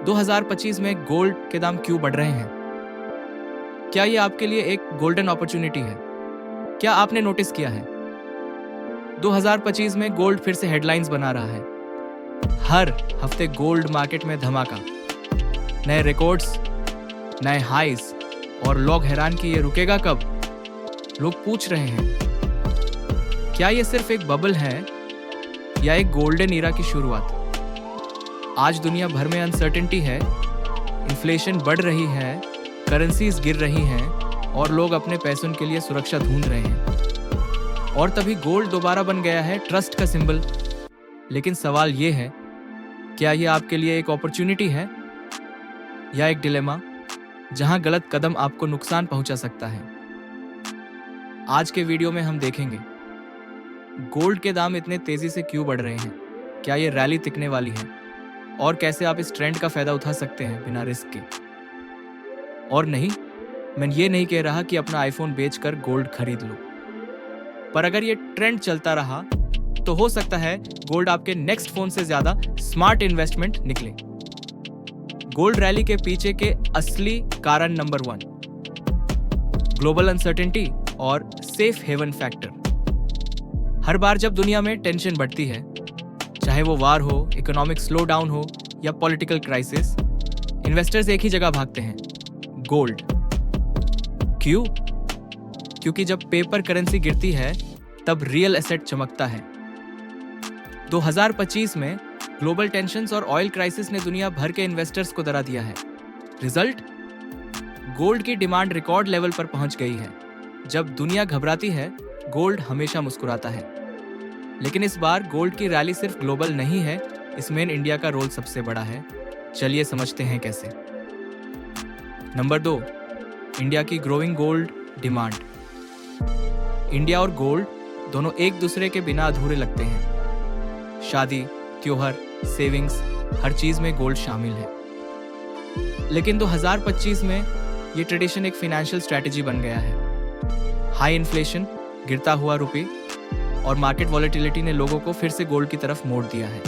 2025 में गोल्ड के दाम क्यों बढ़ रहे हैं? क्या ये आपके लिए एक गोल्डन अपॉर्चुनिटी है? क्या आपने नोटिस किया है 2025 में गोल्ड फिर से हेडलाइंस बना रहा है। हर हफ्ते गोल्ड मार्केट में धमाका, नए रिकॉर्ड्स, नए हाईज, और लोग हैरान कि ये रुकेगा कब। लोग पूछ रहे हैं, क्या ये सिर्फ एक बबल है या एक गोल्डन ईरा की शुरुआत? आज दुनिया भर में अनसर्टेनिटी है, इन्फ्लेशन बढ़ रही है, करेंसीज गिर रही हैं और लोग अपने पैसों के लिए सुरक्षा ढूंढ रहे हैं। और तभी गोल्ड दोबारा बन गया है ट्रस्ट का सिंबल। लेकिन सवाल ये है, क्या ये आपके लिए एक अपॉर्चुनिटी है या एक डिलेमा जहां गलत कदम आपको नुकसान पहुंचा सकता है? आज के वीडियो में हम देखेंगे गोल्ड के दाम इतने तेजी से क्यों बढ़ रहे हैं, क्या ये रैली टिकने वाली है, और कैसे आप इस ट्रेंड का फायदा उठा सकते हैं बिना रिस्क के। और नहीं, मैं ये नहीं कह रहा कि अपना आईफोन बेचकर गोल्ड खरीद लो, पर अगर ये ट्रेंड चलता रहा तो हो सकता है गोल्ड आपके नेक्स्ट फोन से ज्यादा स्मार्ट इन्वेस्टमेंट निकले। गोल्ड रैली के पीछे के असली कारण नंबर 1, ग्लोबल अनसर्टेनिटी और सेफ हेवन फैक्टर। हर बार जब दुनिया में टेंशन बढ़ती है, चाहे वो वार हो, इकोनॉमिक स्लो डाउन हो या पॉलिटिकल क्राइसिस, इन्वेस्टर्स एक ही जगह भागते हैं, गोल्ड। क्यों? क्योंकि जब पेपर करेंसी गिरती है तब रियल एसेट चमकता है। 2025 में ग्लोबल टेंशन्स और ऑयल क्राइसिस ने दुनिया भर के इन्वेस्टर्स को डरा दिया है। रिजल्ट, गोल्ड की डिमांड रिकॉर्ड लेवल पर पहुंच गई है। जब दुनिया घबराती है, गोल्ड हमेशा मुस्कुराता है। लेकिन इस बार गोल्ड की रैली सिर्फ ग्लोबल नहीं है, इसमें इंडिया का रोल सबसे बड़ा है। चलिए समझते हैं कैसे। नंबर 2, इंडिया की ग्रोइंग गोल्ड डिमांड। इंडिया और गोल्ड दोनों एक दूसरे के बिना अधूरे लगते हैं। शादी, त्योहार, सेविंग्स, हर चीज में गोल्ड शामिल है। लेकिन 2025 में ये ट्रेडिशन एक फाइनेंशियल स्ट्रैटेजी बन गया है। हाई इन्फ्लेशन, गिरता हुआ रुपये और मार्केट वॉलेटिलिटी ने लोगों को फिर से गोल्ड की तरफ मोड़ दिया है।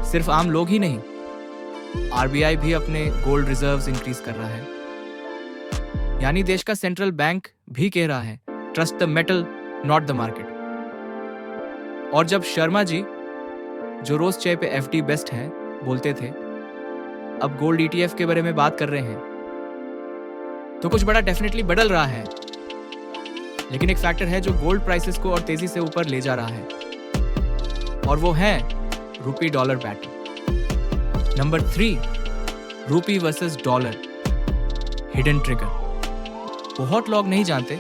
सिर्फ आम लोग ही नहीं, आरबीआई भी अपने गोल्ड रिजर्व्स इंक्रीज कर रहा है। यानी देश का सेंट्रल बैंक भी कह रहा है, trust the metal not the market. और जब शर्मा जी, जो रोज चाय पे एफडी बेस्ट है, बोलते थे, अब गोल्ड ईटीएफ के बारे में बात कर रहे हैं, तो कुछ बड़ा डेफिनेटली बदल रहा है। लेकिन एक फैक्टर है जो गोल्ड प्राइसेस को और तेजी से ऊपर ले जा रहा है, और वो है रूपी डॉलर बैटल। नंबर 3, रूपी वर्सेस डॉलर, हिडन ट्रिगर। बहुत लोग नहीं जानते,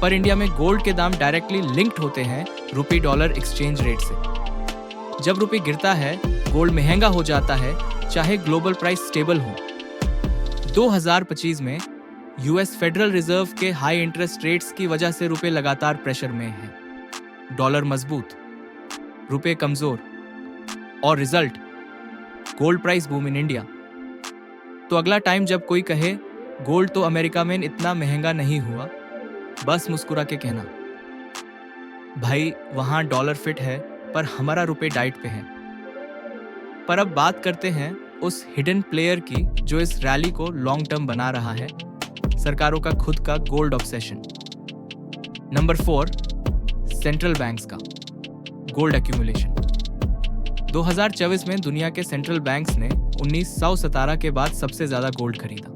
पर इंडिया में गोल्ड के दाम डायरेक्टली लिंक्ड होते हैं रूपी डॉलर एक्सचेंज रेट से। जब रूपी गिरता है, गोल्ड महंगा हो जाता है, चाहे ग्लोबल प्राइस स्टेबल हो। 2025 में यूएस फेडरल रिजर्व के हाई इंटरेस्ट रेट्स की वजह से रुपए लगातार प्रेशर में है। डॉलर मजबूत, रुपए कमजोर, और result, gold price boom in India. तो अगला टाइम जब कोई कहे गोल्ड तो अमेरिका में इतना महंगा नहीं हुआ, बस मुस्कुरा के कहना, भाई वहां डॉलर फिट है पर हमारा रुपए डाइट पे है। पर अब बात करते हैं उस हिडन प्लेयर की जो इस रैली को लॉन्ग टर्म बना रहा है, सरकारों का खुद का gold obsession. Number 4, central banks का गोल्ड एक्यूमुलेशन। 2024 में दुनिया के सेंट्रल बैंक्स ने 1917 के बाद सबसे ज्यादा गोल्ड खरीदा।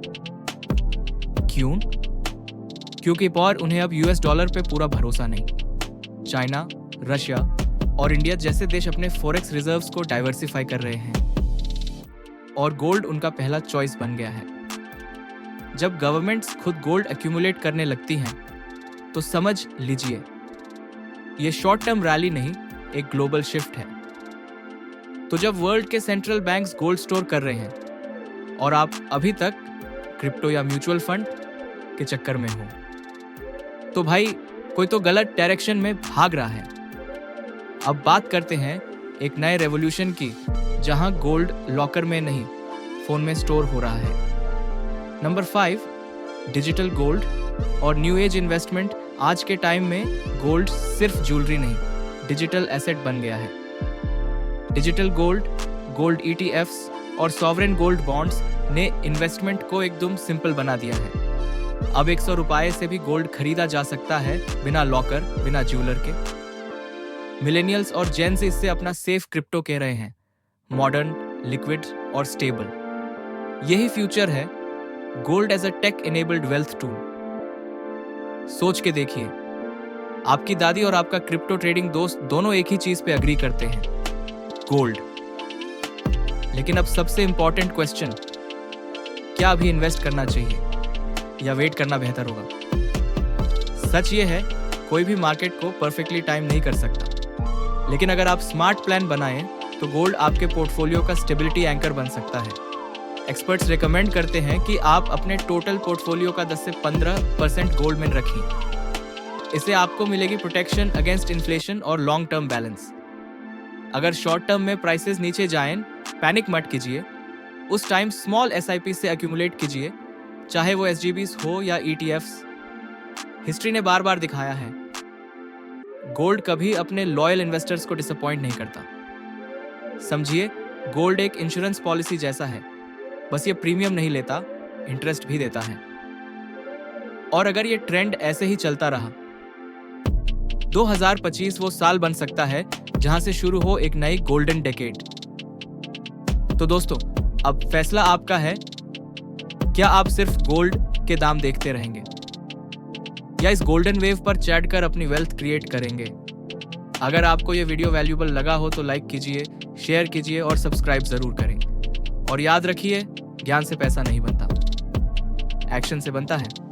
क्यों? क्योंकि और उन्हें अब यूएस डॉलर पे पूरा भरोसा नहीं। चाइना, रशिया और इंडिया जैसे देश अपने फॉरेक्स रिजर्व्स को डाइवर्सिफाई कर रहे हैं, और गोल्ड उनका पहला चॉइस बन गया है। जब गवर्नमेंट्स खुद गोल्ड एक्यूमुलेट करने लगती हैं, तो समझ लीजिए ये शॉर्ट टर्म रैली नहीं, एक ग्लोबल शिफ्ट है। तो जब वर्ल्ड के सेंट्रल बैंक्स गोल्ड स्टोर कर रहे हैं और आप अभी तक क्रिप्टो या म्यूचुअल फंड के चक्कर में हो, तो भाई कोई तो गलत डायरेक्शन में भाग रहा है। अब बात करते हैं एक नए रेवोल्यूशन की, जहां गोल्ड लॉकर में नहीं, फोन में स्टोर हो रहा है। नंबर 5, डिजिटल गोल्ड और न्यू एज इन्वेस्टमेंट। आज के टाइम में गोल्ड सिर्फ ज्वेलरी नहीं, डिजिटल एसेट बन गया है। डिजिटल गोल्ड, गोल्ड ETFs और सॉवरेन गोल्ड बॉन्ड्स ने इन्वेस्टमेंट को एकदम सिंपल बना दिया है। अब 100 रुपए से भी गोल्ड खरीदा जा सकता है बिना लॉकर, बिना ज्वेलर के। मिलेनियल्स और जेन्स इससे अपना सेफ क्रिप्टो कह रहे हैं, मॉडर्न, लिक्विड और स्टेबल। यही फ्यूचर है, gold as a tech enabled wealth tool. सोच के देखिए, आपकी दादी और आपका क्रिप्टो ट्रेडिंग दोस्त दोनों एक ही चीज पे अग्री करते हैं, गोल्ड। लेकिन अब सबसे इंपॉर्टेंट क्वेश्चन, क्या अभी इन्वेस्ट करना चाहिए या वेट करना बेहतर होगा? सच ये है, कोई भी मार्केट को परफेक्टली टाइम नहीं कर सकता, लेकिन अगर आप स्मार्ट प्लान बनाएं तो गोल्ड आपके पोर्टफोलियो का स्टेबिलिटी एंकर बन सकता है। एक्सपर्ट्स रेकमेंड करते हैं कि आप अपने टोटल पोर्टफोलियो का 10 से 15% गोल्ड में रखें। इससे आपको मिलेगी प्रोटेक्शन अगेंस्ट इन्फ्लेशन और लॉन्ग टर्म बैलेंस। अगर शॉर्ट टर्म में प्राइसेस नीचे जाएं, पैनिक मत कीजिए। उस टाइम स्मॉल SIP से एक्यूमुलेट कीजिए, चाहे वो SGBs हो या ETFs। हिस्ट्री ने बार बार दिखाया है, गोल्ड कभी अपने लॉयल इन्वेस्टर्स को डिसअपॉइंट नहीं करता। समझिए, गोल्ड एक इंश्योरेंस पॉलिसी जैसा है, बस ये प्रीमियम नहीं लेता, इंटरेस्ट भी देता है। और अगर ये ट्रेंड ऐसे ही चलता रहा, 2025 वो साल बन सकता है जहां से शुरू हो एक नई गोल्डन डेकेड। तो दोस्तों, अब फैसला आपका है, क्या आप सिर्फ गोल्ड के दाम देखते रहेंगे या इस गोल्डन वेव पर चढ़कर अपनी वेल्थ क्रिएट करेंगे? अगर आपको ये वीडियो वैल्यूएबल लगा हो तो लाइक कीजिए, शेयर कीजिए और सब्सक्राइब जरूर करें। और याद रखिए, ज्ञान से पैसा नहीं बनता, एक्शन से बनता है।